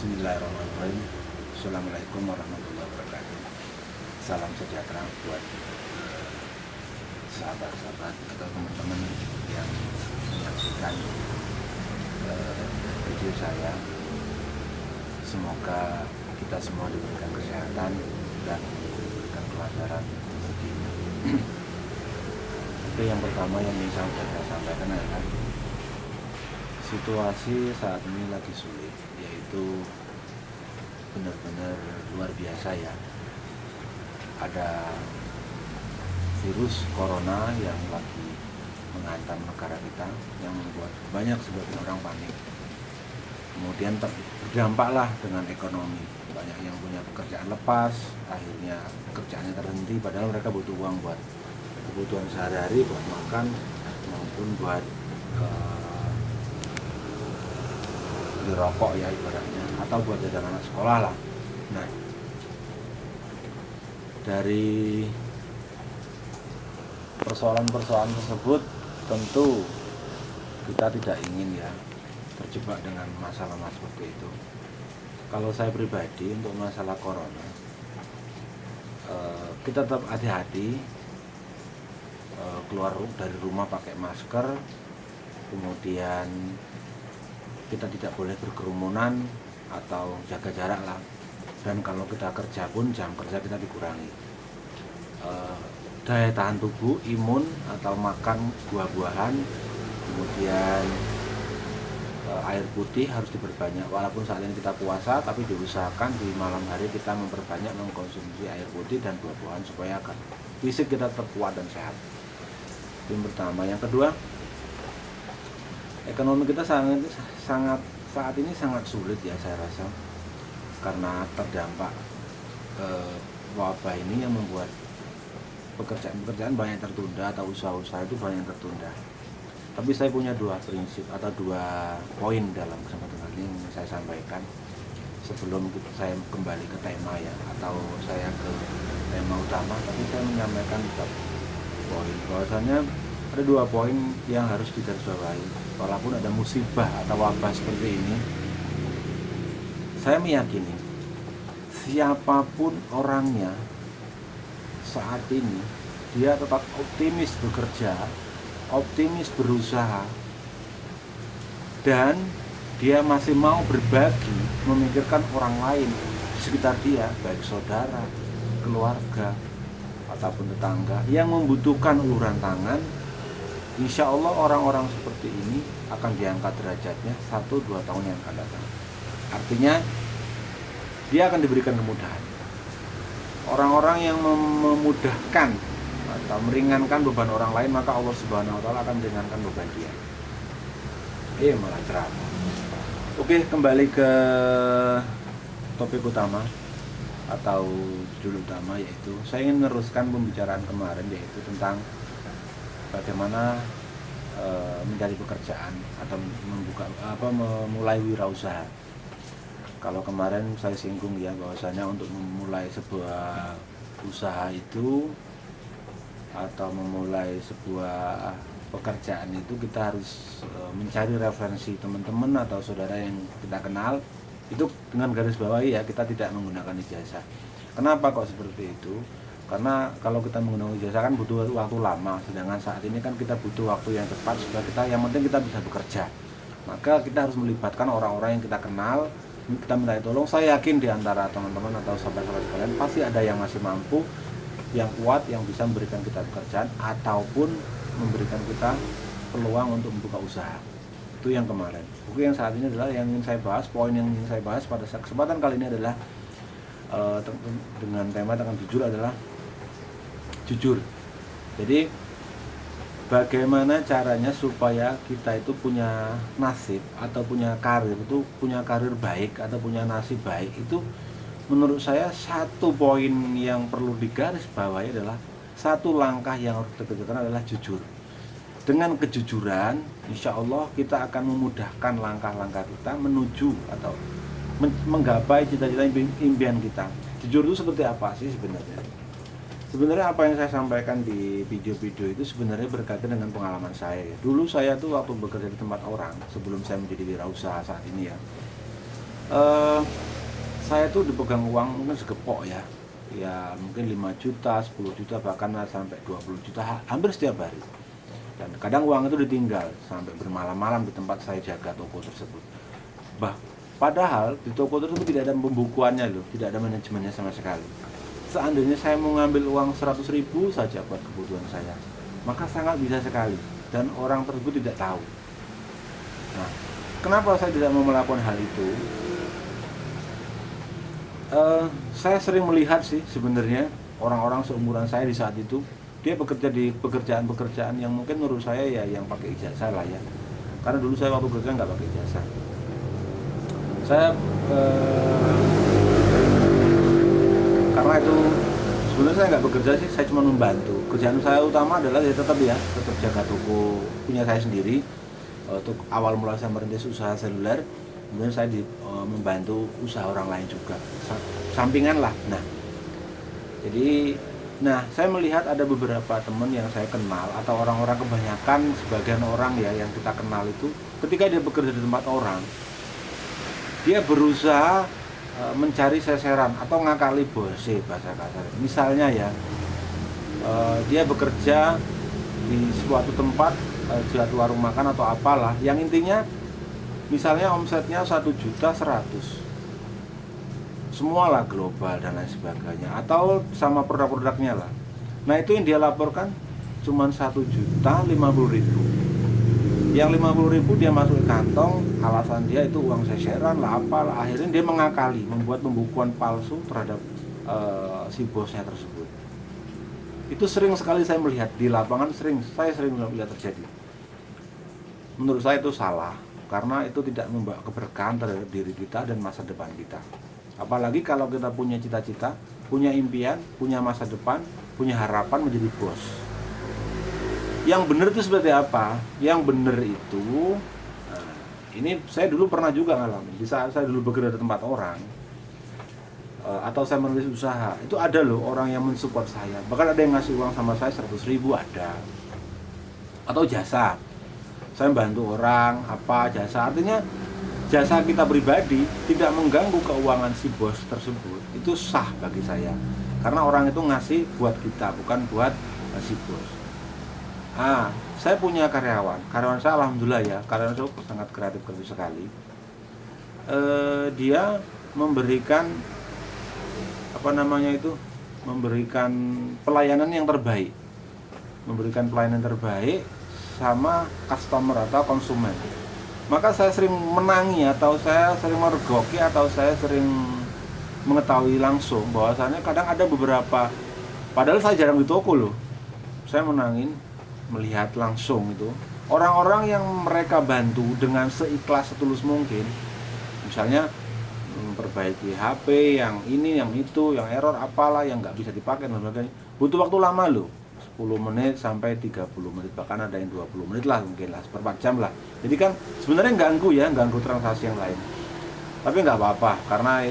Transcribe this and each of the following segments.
Bismillahirrahmanirrahim. Assalamualaikum warahmatullahi wabarakatuh. Salam sejahtera buat sahabat-sahabat atau teman-teman yang menyaksikan video saya. Semoga kita semua diberikan kesehatan dan diberikan kelancaran rezeki. Itu yang pertama yang ingin saya sampaikan adalah situasi saat ini lagi sulit, yaitu benar-benar luar biasa ya. Ada virus corona yang lagi menghantam negara kita, yang membuat banyak sebagian orang panik. Kemudian berdampaklah dengan ekonomi. Banyak yang punya pekerjaan lepas, akhirnya pekerjaannya terhenti, padahal mereka butuh uang buat kebutuhan sehari-hari, buat makan maupun buat beli rokok ya ibaratnya, atau buat jajan anak sekolah lah. Nah, dari persoalan-persoalan tersebut tentu kita tidak ingin ya terjebak dengan masalah-masalah seperti itu. Kalau saya pribadi untuk masalah corona, kita tetap hati-hati, keluar dari rumah pakai masker, kemudian kita tidak boleh berkerumunan atau jaga jarak lah. Dan kalau kita kerja pun jam kerja kita dikurangi. Daya tahan tubuh, imun atau makan buah-buahan, kemudian air putih harus diperbanyak. Walaupun saat ini kita puasa, tapi diusahakan di malam hari kita memperbanyak mengkonsumsi air putih dan buah-buahan supaya agar fisik kita tetap kuat dan sehat. Yang pertama. Yang kedua, ekonomi kita saat ini sangat sulit ya saya rasa, karena terdampak wabah ini yang membuat pekerjaan banyak tertunda atau usaha-usaha itu banyak tertunda. Tapi saya punya dua prinsip atau dua poin dalam kesempatan kali ini yang saya sampaikan sebelum saya kembali ke tema ya, atau saya ke tema utama. Tapi saya menyampaikan poin bahwasanya ada dua poin yang harus digarisbawahi. Walaupun ada musibah atau wabah seperti ini, saya meyakini siapapun orangnya saat ini, dia tetap optimis bekerja, optimis berusaha, dan dia masih mau berbagi, memikirkan orang lain di sekitar dia, baik saudara, keluarga, ataupun tetangga yang membutuhkan uluran tangan. Insya Allah orang-orang seperti ini akan diangkat derajatnya 1-2 tahun yang akan datang. Artinya dia akan diberikan kemudahan. Orang-orang yang memudahkan atau meringankan beban orang lain, maka Allah Subhanahu wa Ta'ala akan meringankan beban dia. Malah ceramah. Oke, kembali ke topik utama atau judul utama, yaitu saya ingin meneruskan pembicaraan kemarin, yaitu tentang bagaimana mencari pekerjaan atau memulai wirausaha. Kalau kemarin saya singgung ya, bahwasanya untuk memulai sebuah usaha itu atau memulai sebuah pekerjaan itu kita harus mencari referensi teman-teman atau saudara yang kita kenal. Itu dengan garis bawahi ya, kita tidak menggunakan ijazah. Kenapa kok seperti itu? Karena kalau kita menggunakan ijazah kan butuh waktu lama, sedangkan saat ini kan kita butuh waktu yang cepat supaya kita, yang penting kita bisa bekerja. Maka kita harus melibatkan orang-orang yang kita kenal, kita minta tolong. Saya yakin di antara teman-teman atau sahabat-sahabat kalian pasti ada yang masih mampu, yang kuat, yang bisa memberikan kita pekerjaan ataupun memberikan kita peluang untuk membuka usaha. Itu yang kemarin. Oke, yang saat ini adalah yang ingin saya bahas, poin yang ingin saya bahas pada kesempatan kali ini adalah dengan tema dengan jujur adalah jujur. Jadi bagaimana caranya supaya kita itu punya nasib atau punya karir baik atau punya nasib baik, itu menurut saya satu poin yang perlu digarisbawahi adalah satu langkah yang harus kita kerjakan adalah jujur. Dengan kejujuran, insya Allah kita akan memudahkan langkah-langkah kita menuju atau menggapai cita-cita impian kita. Jujur itu seperti apa sih sebenarnya? Sebenarnya apa yang saya sampaikan di video-video itu sebenarnya berkaitan dengan pengalaman saya. Dulu saya tuh waktu bekerja di tempat orang, sebelum saya menjadi wirausaha saat ini ya, eh, saya tuh dipegang uang mungkin segepok ya, ya mungkin 5 juta, 10 juta, bahkan sampai 20 juta hampir setiap hari. Dan kadang uang itu ditinggal sampai bermalam-malam di tempat saya jaga toko tersebut. Padahal di toko tersebut tidak ada pembukuannya loh, tidak ada manajemennya sama sekali. Seandainya saya mau ngambil uang 100.000 saja buat kebutuhan saya, maka sangat bisa sekali, dan orang tersebut tidak tahu. Nah, kenapa saya tidak mau melakukan hal itu? Saya sering melihat sih sebenarnya orang-orang seumuran saya di saat itu, dia bekerja di pekerjaan-pekerjaan yang mungkin menurut saya ya yang pakai ijazah lah ya. Karena dulu saya waktu kerja nggak pakai ijazah. Saya karena itu sebenarnya saya nggak bekerja sih, saya cuma membantu. Kerjaan saya utama adalah ya tetap jaga toko punya saya sendiri. Untuk awal mula saya merintis usaha seluler, kemudian saya membantu usaha orang lain juga, sampingan lah. Nah, saya melihat ada beberapa teman yang saya kenal atau orang-orang, kebanyakan sebagian orang ya yang kita kenal itu, ketika dia bekerja di tempat orang, dia berusaha mencari seseran atau ngakali bose, bahasa kasar. Misalnya ya, dia bekerja di suatu tempat, jual warung makan atau apalah, yang intinya misalnya omsetnya 1.100.000, semualah global dan lain sebagainya, atau sama produk-produknya lah. Nah, itu yang dia laporkan cuma 1.050.000. Yang 50.000 dia masuk ke kantong, alasan dia itu uang seseran lah apalah. Akhirnya dia mengakali, membuat pembukuan palsu terhadap si bosnya tersebut. Itu sering sekali saya melihat di lapangan, saya sering melihat terjadi. Menurut saya itu salah, karena itu tidak membawa keberkahan terhadap diri kita dan masa depan kita. Apalagi kalau kita punya cita-cita, punya impian, punya masa depan, punya harapan menjadi bos. Yang benar itu seperti apa? Yang benar itu, ini saya dulu pernah juga ngalamin. Di saat saya dulu bekerja di tempat orang, atau saya merintis usaha, itu ada loh orang yang mensupport saya. Bahkan ada yang ngasih uang sama saya 100.000 ada. Atau jasa, saya bantu orang, apa jasa, artinya jasa kita pribadi tidak mengganggu keuangan si bos tersebut, itu sah bagi saya. Karena orang itu ngasih buat kita, bukan buat si bos. Saya punya karyawan saya alhamdulillah ya, karyawan saya sangat kreatif sekali. Dia memberikan memberikan pelayanan yang terbaik, sama customer atau konsumen. Maka saya sering menangi, atau saya sering mergoki, atau saya sering mengetahui langsung bahwasannya kadang ada beberapa, padahal saya jarang di toko loh, saya menangin, melihat langsung itu orang-orang yang mereka bantu dengan seikhlas setulus mungkin. Misalnya memperbaiki HP yang ini, yang itu, yang error apalah, yang nggak bisa dipakai dan sebagainya, butuh waktu lama loh, 10 menit sampai 30 menit, bahkan ada yang 20 menit lah, mungkin lah, seperempat jam lah. Jadi kan sebenarnya ganggu transaksi yang lain. Tapi nggak apa-apa, karena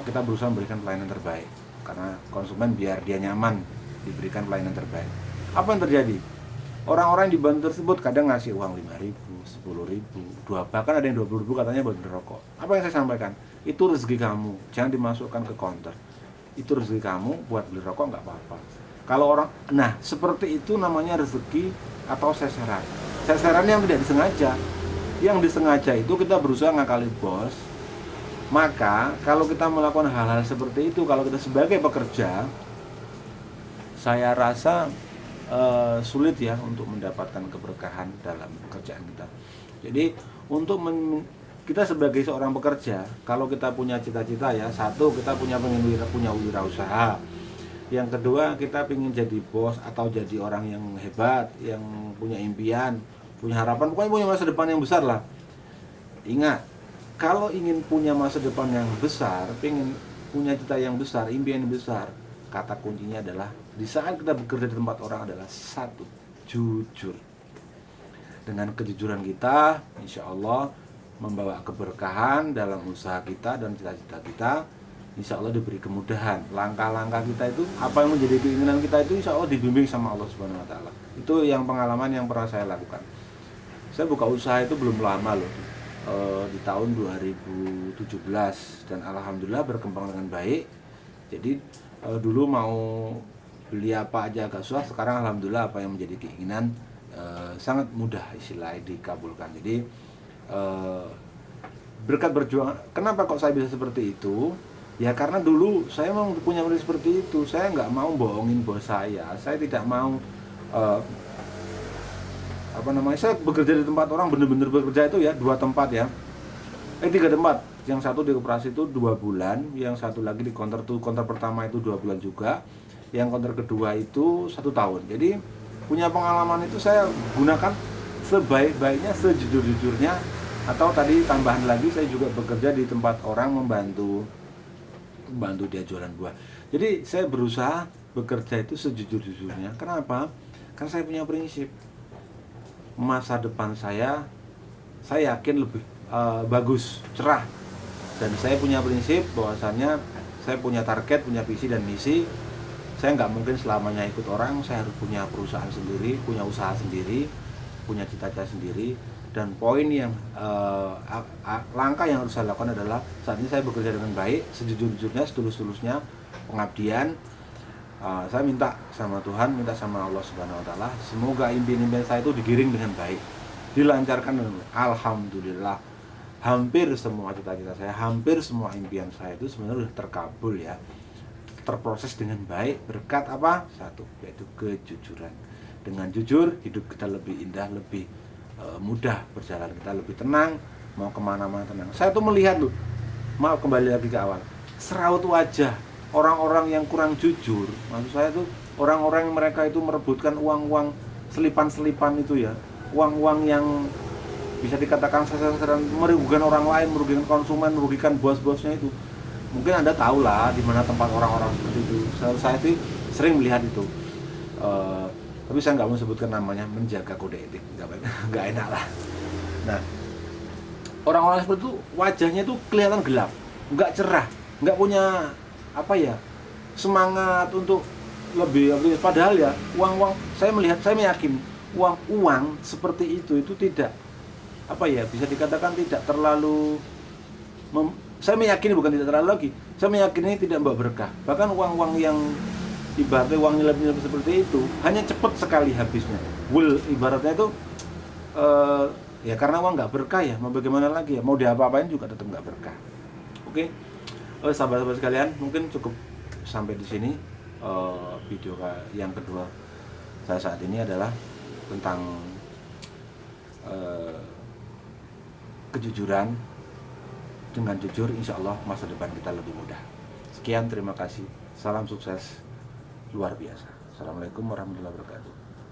kita berusaha memberikan pelayanan terbaik. Karena konsumen biar dia nyaman diberikan pelayanan terbaik. Apa yang terjadi? Orang-orang yang dibantu tersebut kadang ngasih uang 5.000, 10.000, bahkan ada yang 20.000 katanya buat berokok. Apa yang saya sampaikan? Itu rezeki kamu, jangan dimasukkan ke counter. Itu rezeki kamu, buat beli rokok nggak apa-apa. Kalau orang, seperti itu namanya rezeki atau seseran. Seseran yang tidak disengaja. Yang disengaja itu kita berusaha ngakali bos. Maka kalau kita melakukan hal-hal seperti itu, kalau kita sebagai pekerja, saya rasa sulit ya untuk mendapatkan keberkahan dalam pekerjaan kita. Jadi kita sebagai seorang pekerja, kalau kita punya cita-cita ya, satu, kita punya wirausaha. Yang kedua, kita ingin jadi bos atau jadi orang yang hebat, yang punya impian, punya harapan, pokoknya punya masa depan yang besar lah. Ingat, kalau ingin punya masa depan yang besar, ingin punya cita yang besar, impian yang besar, kata kuncinya adalah di saat kita bekerja di tempat orang adalah satu, jujur. Dengan kejujuran kita, insya Allah membawa keberkahan dalam usaha kita dan cita-cita kita. Insya Allah diberi kemudahan. Langkah-langkah kita itu, apa yang menjadi keinginan kita itu, insya Allah dibimbing sama Allah Subhanahu Wa Taala. Itu yang pengalaman yang pernah saya lakukan. Saya buka usaha itu belum lama loh. di tahun 2017 dan alhamdulillah berkembang dengan baik. Jadi dulu mau beli apa aja agak susah, sekarang alhamdulillah apa yang menjadi keinginan sangat mudah istilahnya dikabulkan. Jadi berkat berjuang, kenapa kok saya bisa seperti itu? Ya karena dulu saya memang punya prinsip seperti itu. Saya nggak mau bohongin bos saya tidak mau saya bekerja di tempat orang, bener-bener bekerja itu ya 2 tempat ya, 3 tempat. Yang satu di koperasi itu 2 bulan, yang satu lagi di counter tuh, counter pertama itu 2 bulan juga, yang counter kedua itu 1 tahun. Jadi punya pengalaman itu saya gunakan sebaik-baiknya, sejujur-jujurnya. Atau tadi tambahan lagi, saya juga bekerja di tempat orang, membantu dia jualan buah. Jadi saya berusaha bekerja itu sejujur-jujurnya. Kenapa? Karena saya punya prinsip, masa depan saya yakin lebih bagus, cerah. Dan saya punya prinsip bahwasannya saya punya target, punya visi dan misi. Saya nggak mungkin selamanya ikut orang, saya harus punya perusahaan sendiri, punya usaha sendiri, punya cita-cita sendiri. Dan poin yang langkah yang harus saya lakukan adalah saat ini saya bekerja dengan baik, sejujur-jujurnya, setulus-tulusnya, pengabdian. Saya minta sama Tuhan, minta sama Allah Subhanahu Wa Taala, semoga impian-impian saya itu digiring dengan baik, dilancarkan dengan baik. Alhamdulillah, hampir semua cita-cita saya, hampir semua impian saya itu sebenarnya sudah terkabul ya, terproses dengan baik berkat apa? Satu, yaitu kejujuran. Dengan jujur, hidup kita lebih indah, lebih mudah berjalan, kita lebih tenang, mau kemana-mana tenang. Saya tuh melihat loh, mau kembali lagi ke awal, seraut wajah orang-orang yang kurang jujur. Maksud saya tuh orang-orang yang mereka itu merebutkan uang-uang selipan-selipan itu ya, uang-uang yang bisa dikatakan sasaran, merugikan orang lain, merugikan konsumen, merugikan bos-bosnya itu. Mungkin Anda tahu lah di mana tempat orang-orang seperti itu. Saya sih sering melihat itu. Tapi saya nggak mau sebutkan namanya, menjaga kode etik, nggak enak lah. Nah, orang-orang seperti itu wajahnya tuh kelihatan gelap, nggak cerah, nggak punya semangat untuk lebih. Padahal ya uang saya meyakini uang seperti itu tidak bisa dikatakan tidak terlalu saya meyakini, bukan tidak terlalu lagi, saya meyakini tidak membawa berkah. Bahkan uang yang ibaratnya uang nilai-nilai seperti itu hanya cepat sekali habisnya. Ibaratnya itu ya karena uang nggak berkah ya, mau bagaimana lagi ya, mau diapa-apain juga tetap nggak berkah. Oke. Sahabat-sahabat sekalian, mungkin cukup sampai di sini. Video yang kedua saya saat ini adalah tentang kejujuran. Dengan jujur, insya Allah masa depan kita lebih mudah. Sekian, terima kasih. Salam sukses luar biasa. Assalamualaikum warahmatullahi wabarakatuh.